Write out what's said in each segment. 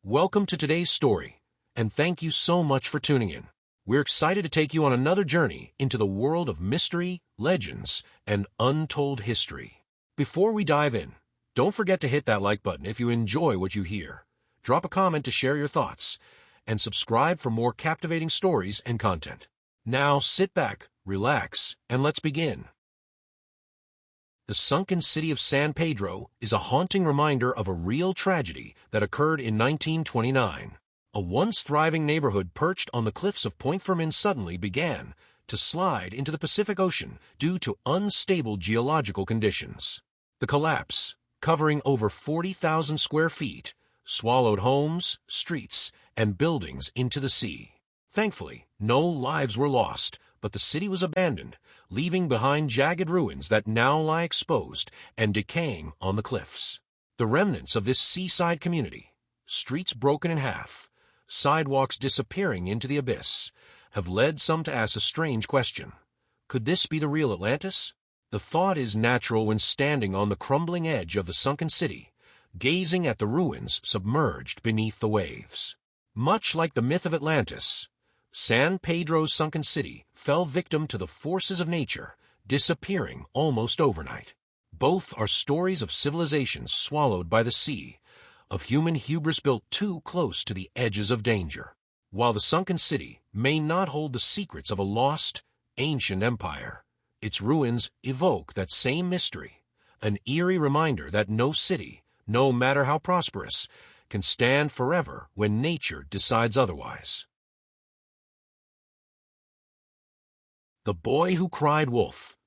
Welcome to today's story, and thank you so much for tuning in. We're excited to take you on another journey into the world of mystery, legends, and untold history. Before we dive in, don't forget to hit that like button if you enjoy what you hear. Drop a comment to share your thoughts, and subscribe for more captivating stories and content. Now sit back, relax, and let's begin. The sunken city of San Pedro is a haunting reminder of a real tragedy that occurred in 1929. A once thriving neighborhood perched on the cliffs of Point Fermin suddenly began to slide into the Pacific Ocean due to unstable geological conditions. The collapse, covering over 40,000 square feet, swallowed homes, streets, and buildings into the sea. Thankfully, no lives were lost, but the city was abandoned, leaving behind jagged ruins that now lie exposed and decaying on the cliffs. The remnants of this seaside community, streets broken in half, sidewalks disappearing into the abyss, have led some to ask a strange question. Could this be the real Atlantis? The thought is natural when standing on the crumbling edge of the sunken city, gazing at the ruins submerged beneath the waves. Much like the myth of Atlantis, San Pedro's sunken city fell victim to the forces of nature, disappearing almost overnight. Both are stories of civilizations swallowed by the sea, of human hubris built too close to the edges of danger. While the sunken city may not hold the secrets of a lost, ancient empire, its ruins evoke that same mystery, an eerie reminder that no city, no matter how prosperous, can stand forever when nature decides otherwise. The Boy Who Cried Wolf.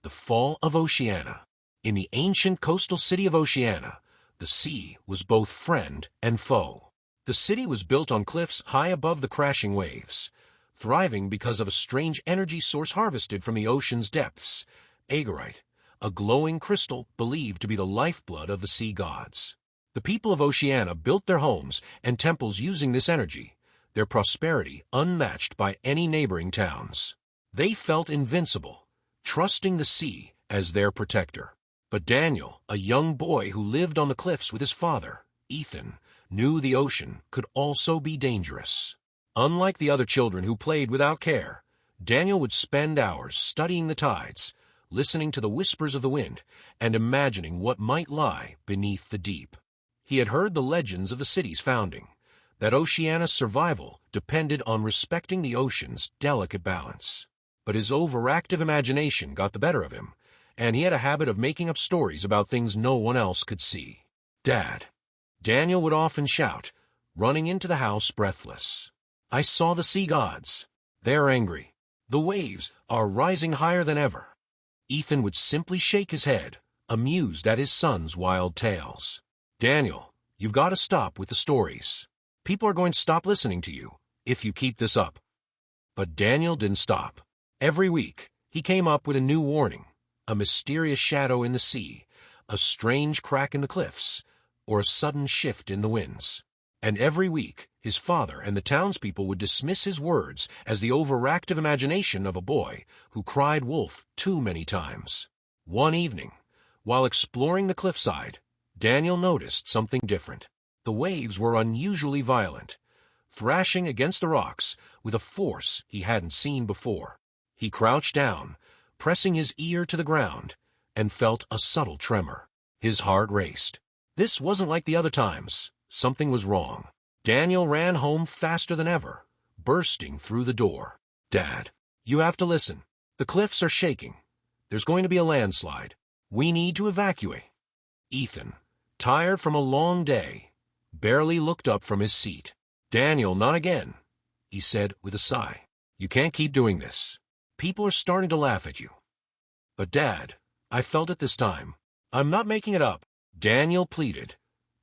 The Fall of Oceana. In the ancient coastal city of Oceana, the sea was both friend and foe. The city was built on cliffs high above the crashing waves, thriving because of a strange energy source harvested from the ocean's depths, agarite, a glowing crystal believed to be the lifeblood of the sea gods. The people of Oceana built their homes and temples using this energy, their prosperity unmatched by any neighboring towns. They felt invincible, trusting the sea as their protector. But Daniel, a young boy who lived on the cliffs with his father, Ethan, knew the ocean could also be dangerous. Unlike the other children who played without care, Daniel would spend hours studying the tides, listening to the whispers of the wind, and imagining what might lie beneath the deep. He had heard the legends of the city's founding, that Oceana's survival depended on respecting the ocean's delicate balance. But his overactive imagination got the better of him, and he had a habit of making up stories about things no one else could see. "Dad," Daniel would often shout, running into the house breathless. "I saw the sea gods. They're angry. The waves are rising higher than ever." Ethan would simply shake his head, amused at his son's wild tales. "Daniel, you've got to stop with the stories. People are going to stop listening to you if you keep this up." But Daniel didn't stop. Every week, he came up with a new warning, a mysterious shadow in the sea, a strange crack in the cliffs, or a sudden shift in the winds. And every week, his father and the townspeople would dismiss his words as the overactive imagination of a boy who cried wolf too many times. One evening, while exploring the cliffside, Daniel noticed something different. The waves were unusually violent, thrashing against the rocks with a force he hadn't seen before. He crouched down, pressing his ear to the ground, and felt a subtle tremor. His heart raced. This wasn't like the other times. Something was wrong. Daniel ran home faster than ever, bursting through the door. "Dad, you have to listen. The cliffs are shaking. There's going to be a landslide. We need to evacuate." Ethan, tired from a long day, barely looked up from his seat. "Daniel, not again," he said with a sigh. "You can't keep doing this. People are starting to laugh at you." "But Dad, I felt it this time. I'm not making it up," Daniel pleaded,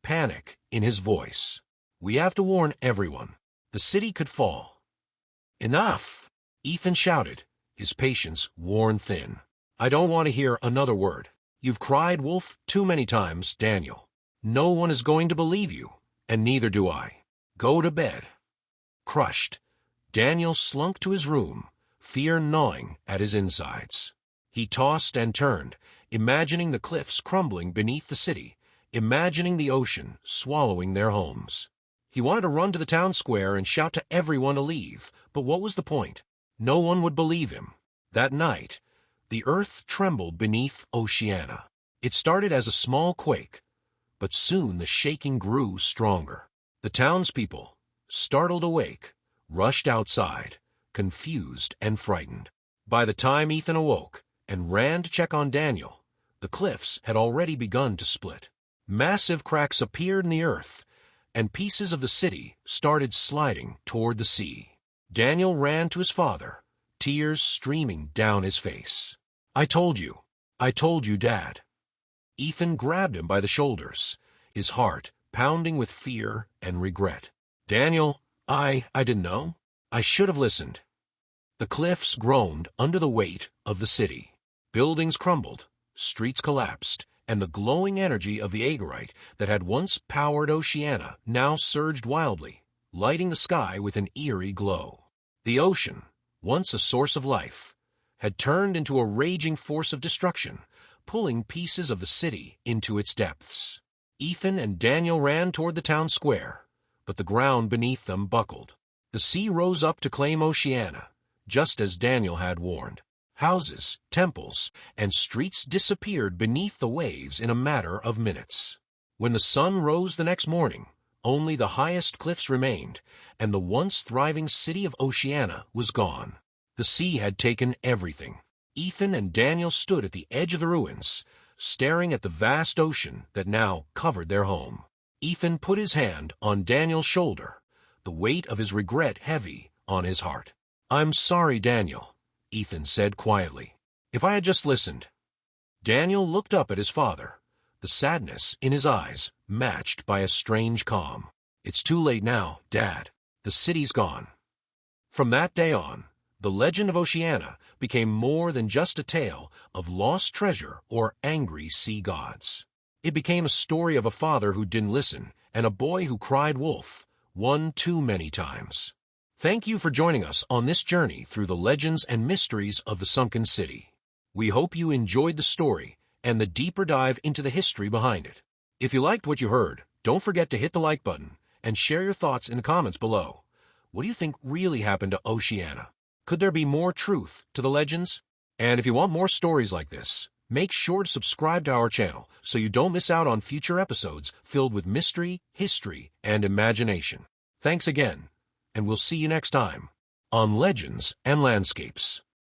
panic in his voice. "We have to warn everyone. The city could fall." "Enough!" Ethan shouted, his patience worn thin. "I don't want to hear another word. You've cried wolf too many times, Daniel. No one is going to believe you, and neither do I. Go to bed." Crushed, Daniel slunk to his room, fear gnawing at his insides. He tossed and turned, imagining the cliffs crumbling beneath the city, imagining the ocean swallowing their homes. He wanted to run to the town square and shout to everyone to leave, but what was the point? No one would believe him. That night, the earth trembled beneath Oceana. It started as a small quake, but soon the shaking grew stronger. The townspeople, startled awake, rushed outside, confused and frightened. By the time Ethan awoke and ran to check on Daniel, the cliffs had already begun to split. Massive cracks appeared in the earth, and pieces of the city started sliding toward the sea. Daniel ran to his father, tears streaming down his face. I told you, Dad." Ethan grabbed him by the shoulders, his heart pounding with fear and regret. "Daniel, I didn't know. I should have listened." The cliffs groaned under the weight of the city. Buildings crumbled, streets collapsed, and the glowing energy of the agarite that had once powered Oceana now surged wildly, lighting the sky with an eerie glow. The ocean, once a source of life, had turned into a raging force of destruction, pulling pieces of the city into its depths. Ethan and Daniel ran toward the town square, but the ground beneath them buckled. The sea rose up to claim Oceana, just as Daniel had warned. Houses, temples, and streets disappeared beneath the waves in a matter of minutes. When the sun rose the next morning, only the highest cliffs remained, and the once thriving city of Oceana was gone. The sea had taken everything. Ethan and Daniel stood at the edge of the ruins, staring at the vast ocean that now covered their home. Ethan put his hand on Daniel's shoulder, the weight of his regret heavy on his heart. "I'm sorry, Daniel," Ethan said quietly. "If I had just listened." Daniel looked up at his father, the sadness in his eyes matched by a strange calm. "It's too late now, Dad. The city's gone." From that day on, the legend of Oceana became more than just a tale of lost treasure or angry sea gods. It became a story of a father who didn't listen and a boy who cried wolf, one too many times. Thank you for joining us on this journey through the legends and mysteries of the Sunken City. We hope you enjoyed the story and the deeper dive into the history behind it. If you liked what you heard, don't forget to hit the like button and share your thoughts in the comments below. What do you think really happened to Oceana? Could there be more truth to the legends? And if you want more stories like this, make sure to subscribe to our channel so you don't miss out on future episodes filled with mystery, history, and imagination. Thanks again, and we'll see you next time on Legends and Landscapes.